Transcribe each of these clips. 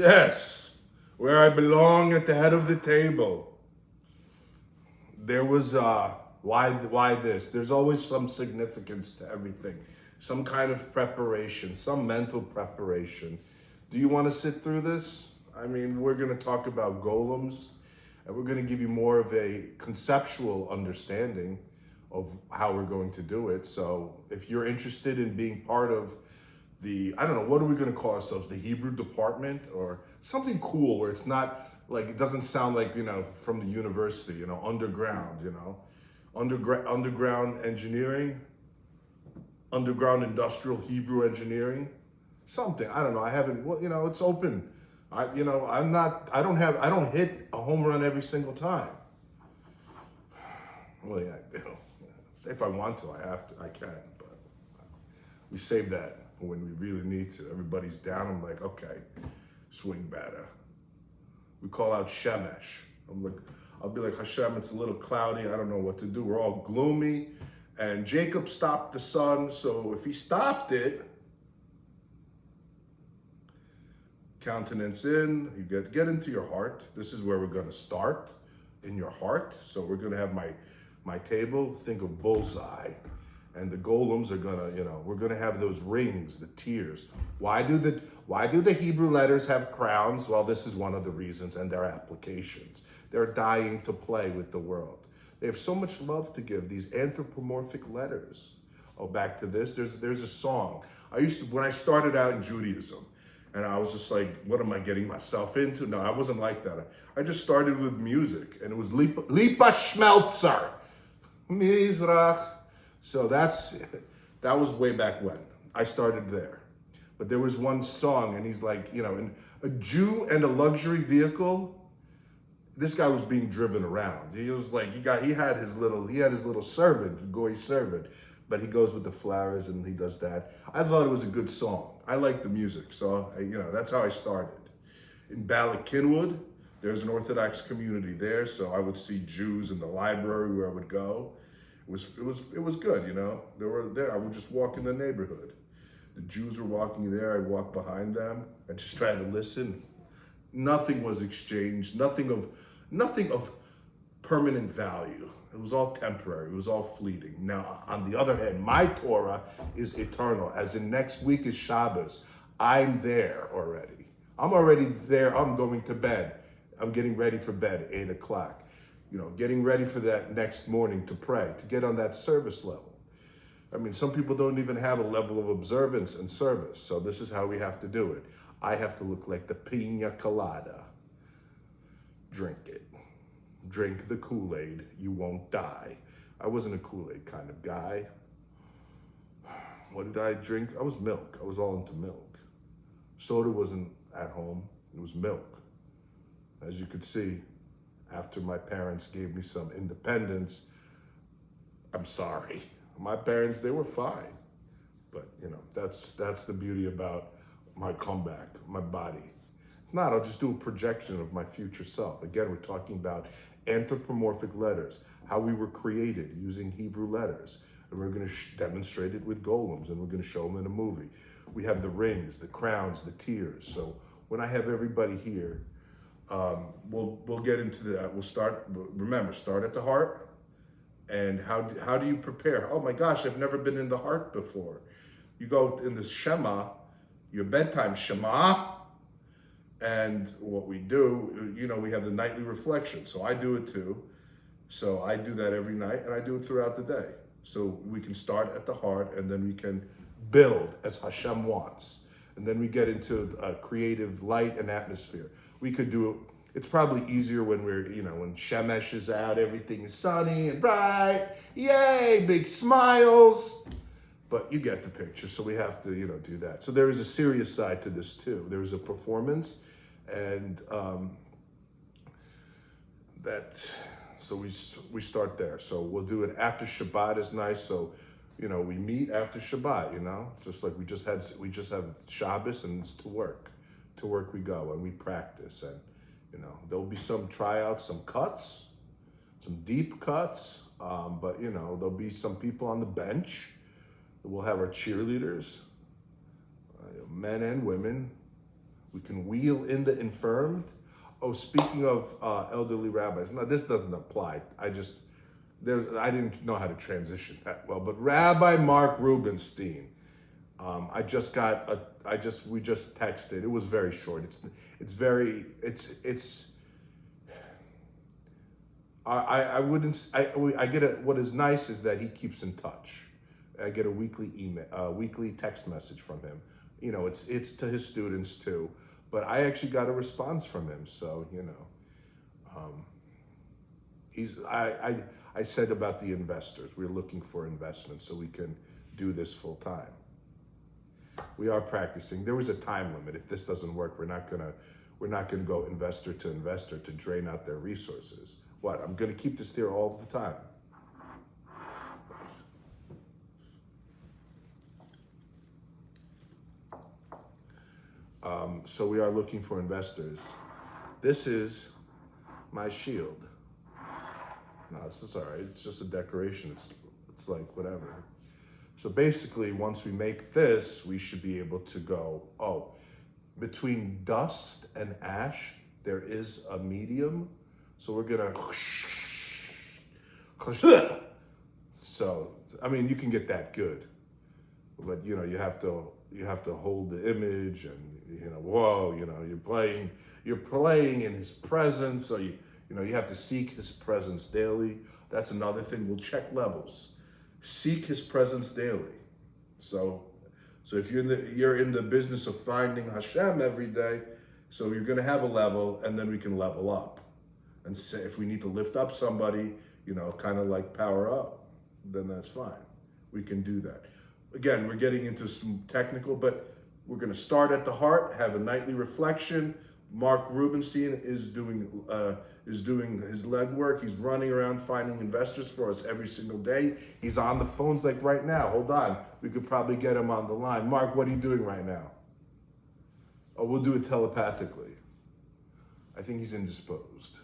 Yes, where I belong at the head of the table. There was why this? There's always some significance to everything, some kind of preparation, some mental preparation. Do you want to sit through this? I mean, we're going to talk about golems, and we're going to give you more of a conceptual understanding of how we're going to do it. So, if you're interested in being part of I don't know, what are we going to call ourselves? The Hebrew department or something cool where it's not like, it doesn't sound like, from the university, underground, underground engineering, underground industrial Hebrew engineering, something. I don't know. I haven't, well, it's open. I don't hit a home run every single time. Well, yeah, if I want to, I have to, I can, but we save that for when we really need to. Everybody's down. I'm like, okay, swing batter. We call out Shemesh. I'll be like, Hashem, it's a little cloudy. I don't know what to do. We're all gloomy. And Jacob stopped the sun. So if he stopped it, countenance in, you get into your heart. This is where we're going to start, in your heart. So we're going to have my table. Think of bullseye. And the golems are gonna, we're gonna have those rings, the tears. Why do the Hebrew letters have crowns? Well, this is one of the reasons, and their applications. They're dying to play with the world. They have so much love to give, these anthropomorphic letters. Oh, back to this, there's a song. When I started out in Judaism, and I was just like, what am I getting myself into? No, I wasn't like that. I just started with music, and it was Lipa Schmelzer, Mizrach. So that was way back when. I started there. But there was one song, and he's like, in a Jew and a luxury vehicle. This guy was being driven around. He was like, he had his little servant, goy servant, but he goes with the flowers and he does that. I thought it was a good song. I liked the music, so that's how I started. In Ballackinwood, there's an Orthodox community there, so I would see Jews in the library where I would go. It was good, They were there. I would just walk in the neighborhood. The Jews were walking there. I'd walk behind them. I just tried to listen. Nothing was exchanged. Nothing of permanent value. It was all temporary. It was all fleeting. Now, on the other hand, my Torah is eternal. As in next week is Shabbos. I'm there already. I'm already there. I'm going to bed. I'm getting ready for bed, 8 o'clock. Getting ready for that next morning to pray, to get on that service level. I mean, some people don't even have a level of observance and service. So this is how we have to do it. I have to look like the pina colada. Drink it. Drink the Kool-Aid. You won't die. I wasn't a Kool-Aid kind of guy. What did I drink? I was milk. I was all into milk. Soda wasn't at home. It was milk. As you could see, after my parents gave me some independence, I'm sorry. My parents, they were fine. But, that's the beauty about my comeback, my body. If not, I'll just do a projection of my future self. Again, we're talking about anthropomorphic letters, how we were created using Hebrew letters. And we're going to demonstrate it with golems, and we're going to show them in a movie. We have the rings, the crowns, the tears. So when I have everybody here, we'll get into that. We'll start. Remember, start at the heart. And how do you prepare? Oh my gosh, I've never been in the heart before. You go in the Shema, your bedtime Shema, and what we do, we have the nightly reflection. So I do it too. So I do that every night, and I do it throughout the day. So we can start at the heart, and then we can build as Hashem wants. And then we get into creative light and atmosphere. We could do it. It's probably easier when when Shemesh is out, everything is sunny and bright. Yay, big smiles. But you get the picture, so we have to, do that. So there is a serious side to this too. There's a performance, and so we start there. So we'll do it after Shabbat is nice. So we meet after Shabbat. It's just like we just have Shabbos, and it's to work. To work we go, and we practice, and there'll be some tryouts, some cuts, some deep cuts. But there'll be some people on the bench. We'll have our cheerleaders, men and women. We can wheel in the infirmed. Oh, speaking of elderly rabbis, now this doesn't apply. I didn't know how to transition that well, but Rabbi Mark Rubenstein. We just texted. It was very short. I get it. What is nice is that he keeps in touch. I get a weekly text message from him. You know, it's to his students too, but I actually got a response from him. So, you know, I said about the investors, we're looking for investments so we can do this full time. We are practicing. There was a time limit. If this doesn't work, we're not gonna go investor to investor to drain out their resources. What? I'm gonna keep this here all the time. So we are looking for investors. This is my shield. No, it's all right. It's just a decoration. It's like whatever. So basically, once we make this, we should be able to go, oh, between dust and ash, there is a medium. So we're gonna, so, I mean, you can get that good, but you know, you have to hold the image and, you know, whoa, you know, you're playing in his presence. So you have to seek his presence daily. That's another thing. We'll check levels. Seek his presence daily. So if you're in the business of finding Hashem every day, so you're gonna have a level, and then we can level up. And say if we need to lift up somebody, you know, kind of like power up, then that's fine. We can do that. Again, we're getting into some technical, but we're gonna start at the heart, have a nightly reflection. Mark Rubenstein is doing his legwork. He's running around finding investors for us every single day. He's on the phones like right now. Hold on, we could probably get him on the line. Mark, what are you doing right now? Oh, we'll do it telepathically. I think he's indisposed.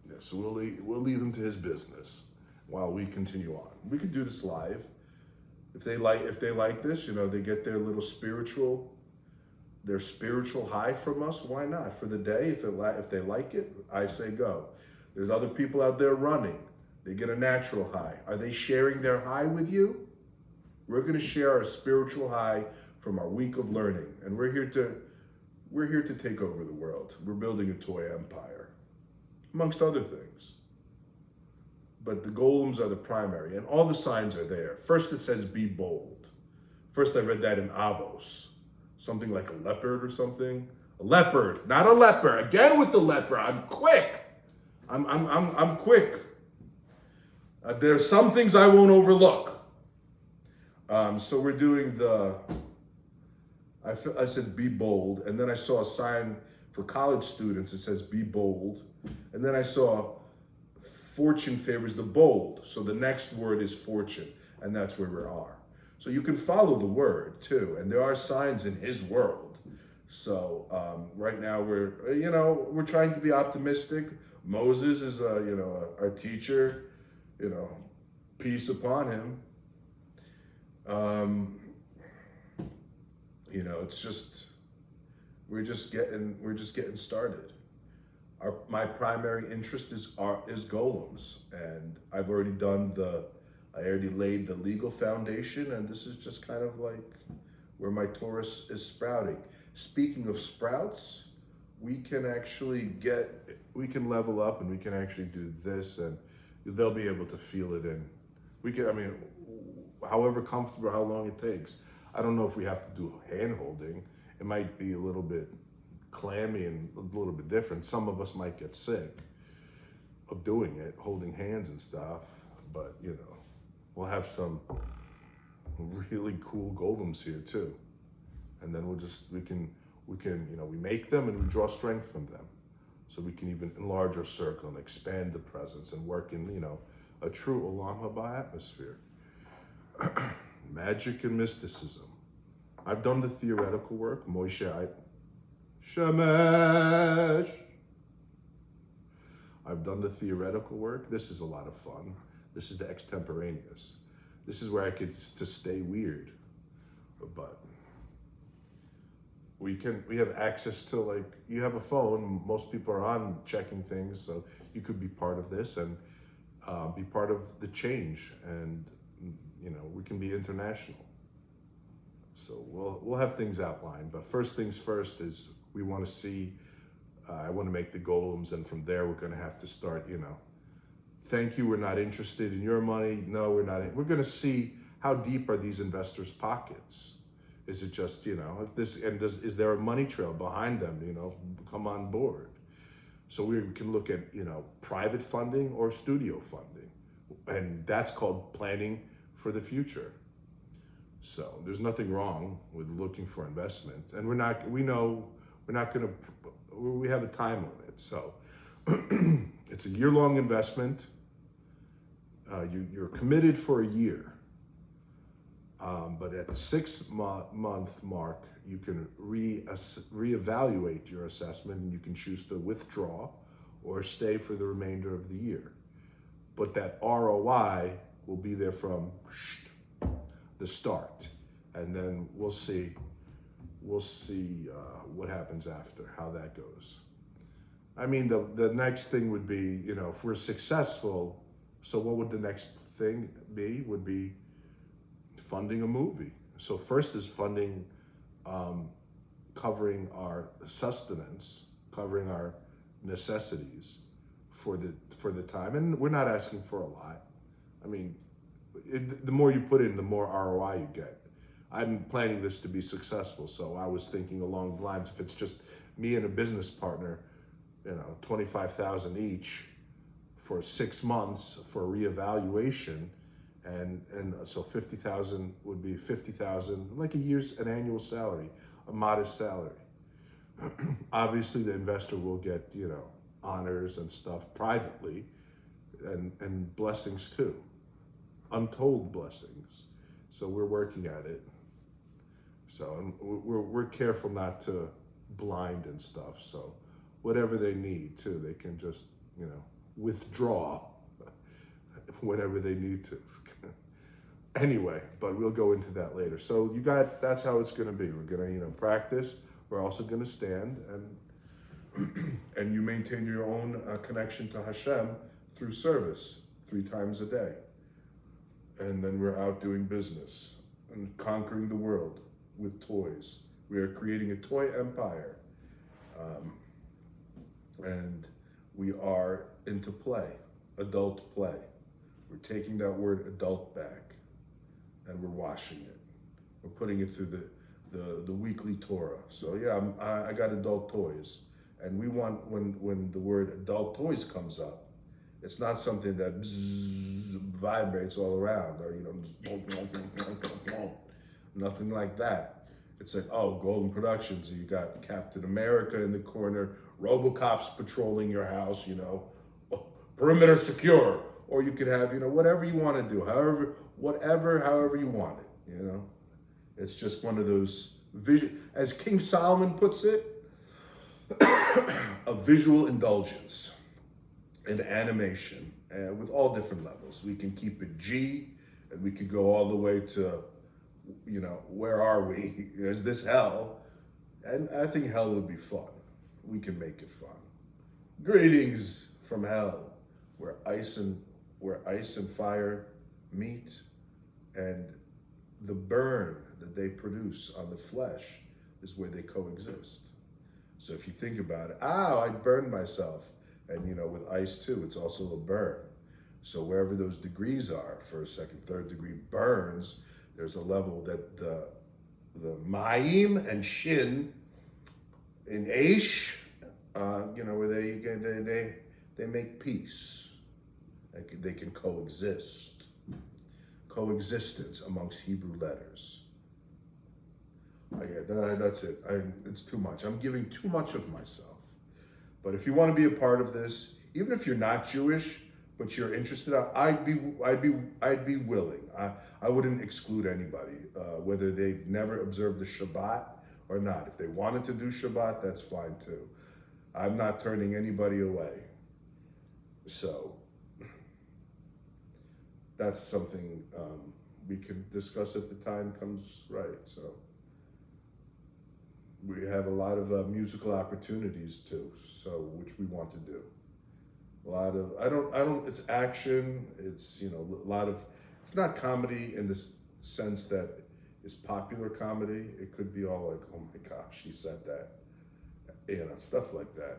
Yeah, so we'll leave him to his business while we continue on. We could do this live. If they like this, you know, they get their little spiritual high from us. Why not? For the day, if they like it, I say go. There's other people out there running. They get a natural high. Are they sharing their high with you? We're going to share our spiritual high from our week of learning, and we're here to take over the world. We're building a toy empire, amongst other things. But the golems are the primary, and all the signs are there. First, it says be bold. First, I read that in Avos. Something like a leopard or something. A leopard, not a leper. Again with the leper. I'm quick. I'm quick. There's some things I won't overlook. So we're doing I said be bold, and then I saw a sign for college students. It says be bold, and then I saw fortune favors the bold. So the next word is fortune, and that's where we are. So you can follow the word too, and there are signs in his world. So right now we're trying to be optimistic. Moses is our teacher, peace upon him. It's just we're just getting started. My primary interest is golems, and I've already I already laid the legal foundation, and this is just kind of like where my Taurus is sprouting. Speaking of sprouts, we can level up, and we can actually do this, and they'll be able to feel it in. However comfortable, how long it takes. I don't know if we have to do hand holding. It might be a little bit clammy and a little bit different. Some of us might get sick of doing it, holding hands and stuff, but we'll have some really cool golems here too. And then we make them and we draw strength from them. So we can even enlarge our circle and expand the presence and work in, a true Olam Haba atmosphere. Magic and mysticism. I've done the theoretical work. Shemesh. I've done the theoretical work. This is a lot of fun. This is the extemporaneous. This is where I could to stay weird. But we have access to, like, you have a phone. Most people are on checking things, so you could be part of this and be part of the change, and we can be international. So we'll have things outlined, but first things first is we want to see. I want to make the golems, and from there we're going to have to start. Thank you. We're not interested in your money. No, we're not. We're going to see how deep are these investors' pockets. Is it just if this and is there a money trail behind them? Come on board. So we can look at private funding or studio funding, and that's called planning for the future. So there's nothing wrong with looking for investment, and we have a time limit. So it's a year-long investment. You're committed for a year, but at the 6-month mark, you can reevaluate your assessment, and you can choose to withdraw or stay for the remainder of the year. But that ROI will be there from the start, and then we'll see what happens after, how that goes. I mean, the next thing would be, if we're successful, so what would the next thing be? Would be funding a movie. So first is funding, covering our sustenance, covering our necessities for the time. And we're not asking for a lot. I mean, the more you put in, the more ROI you get. I'm planning this to be successful, so I was thinking along the lines, if it's just me and a business partner, $25,000 each for 6 months for reevaluation, and so 50,000 would be 50,000, like an annual salary, a modest salary. Obviously, the investor will get honors and stuff privately, and blessings too, untold blessings. So we're working at it. So and we're careful not to blind and stuff. So whatever they need too, they can just withdraw whenever they need to. Anyway, but we'll go into that later. So that's how it's going to be. We're going to practice. We're also going to stand, and you maintain your own connection to Hashem through service 3 times a day. And then we're out doing business and conquering the world with toys. We are creating a toy empire. And we are into play, adult play. We're taking that word adult back, and we're washing it. We're putting it through the weekly Torah. So yeah, I got adult toys. And we want, when the word adult toys comes up, it's not something that vibrates all around, or nothing like that. It's like, oh, Golem Productions, you got Captain America in the corner, RoboCop's patrolling your house, perimeter secure, or you could have, whatever you want to do, however you want it, It's just one of those as King Solomon puts it, a visual indulgence. And animation, with all different levels. We can keep it G, and we could go all the way to, where are we? Is this hell? And I think hell would be fun. We can make it fun. Greetings from hell, where ice and fire meet, and the burn that they produce on the flesh is where they coexist. So if you think about it, I burned myself. And with ice too, it's also a burn. So wherever those degrees are, first, second, third degree burns, there's a level that the Mayim and Shin in Aish, where they make peace. They can coexist. Coexistence amongst Hebrew letters. That's it. It's too much. I'm giving too much of myself. But if you want to be a part of this, even if you're not Jewish, but you're interested, I'd be willing. I wouldn't exclude anybody, whether they've never observed the Shabbat or not. If they wanted to do Shabbat, that's fine too. I'm not turning anybody away. So that's something we can discuss if the time comes right. So We have a lot of musical opportunities too, so which we want to do. A lot of I don't. It's action. It's a lot of. It's not comedy in the sense that is popular comedy. It could be all like, oh my gosh, he said that, stuff like that.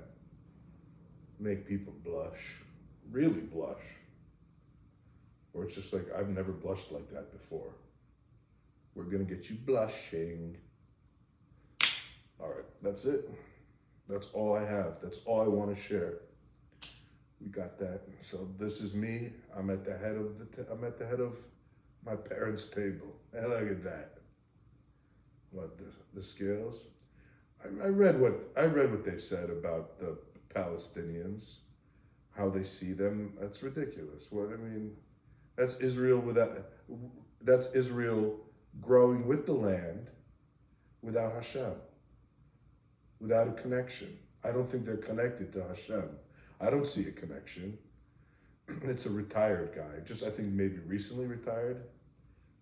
Make people blush, really blush, or it's just like I've never blushed like that before. We're gonna get you blushing. All right, that's it. That's all I have. That's all I want to share. We got that. So this is me. I'm at the head of I'm at the head of my parents' table. And look at that. What the scales? I read what they said about the Palestinians, how they see them. That's ridiculous. What I mean, that's Israel that's Israel growing with the land without Hashem, without a connection. I don't think they're connected to Hashem. I don't see a connection. It's a retired guy, just I think maybe recently retired.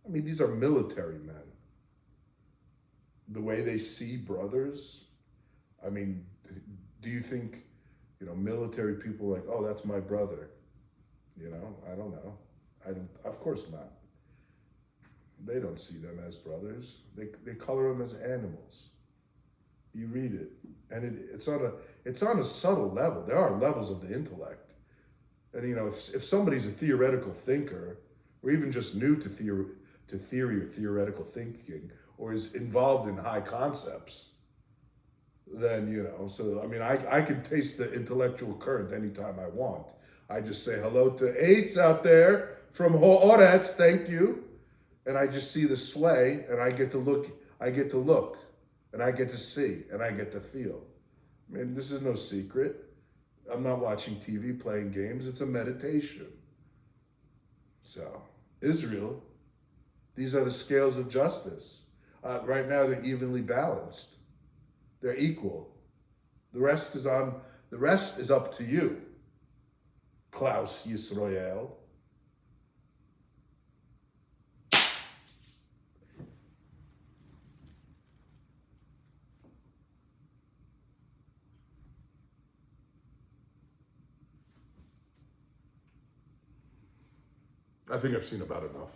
I mean, these are military men. The way they see brothers, I mean, do you think, military people are like, oh, that's my brother? I don't know. Of course not. They don't see them as brothers. They color them as animals. You read it, and it's on a subtle level. There are levels of the intellect, and if somebody's a theoretical thinker, or even just new to theory or theoretical thinking, or is involved in high concepts, then So I mean, I can taste the intellectual current anytime I want. I just say hello to eights out there from Horetz, thank you, and I just see the sway, and I get to look. And I get to see, and I get to feel. I mean, this is no secret. I'm not watching TV, playing games. It's a meditation. So, Israel, these are the scales of justice. Right now, they're evenly balanced. They're equal. The rest is up to you, Klaus Yisrael. I think I've seen about enough.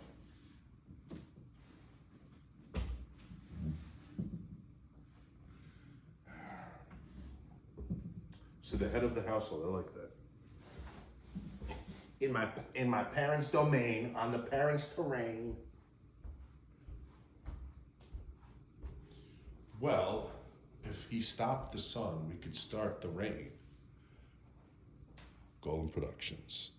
So the head of the household, I like that. In my parents' domain, on the parents' terrain. Well, if he stopped the sun, we could start the rain. Golem Productions.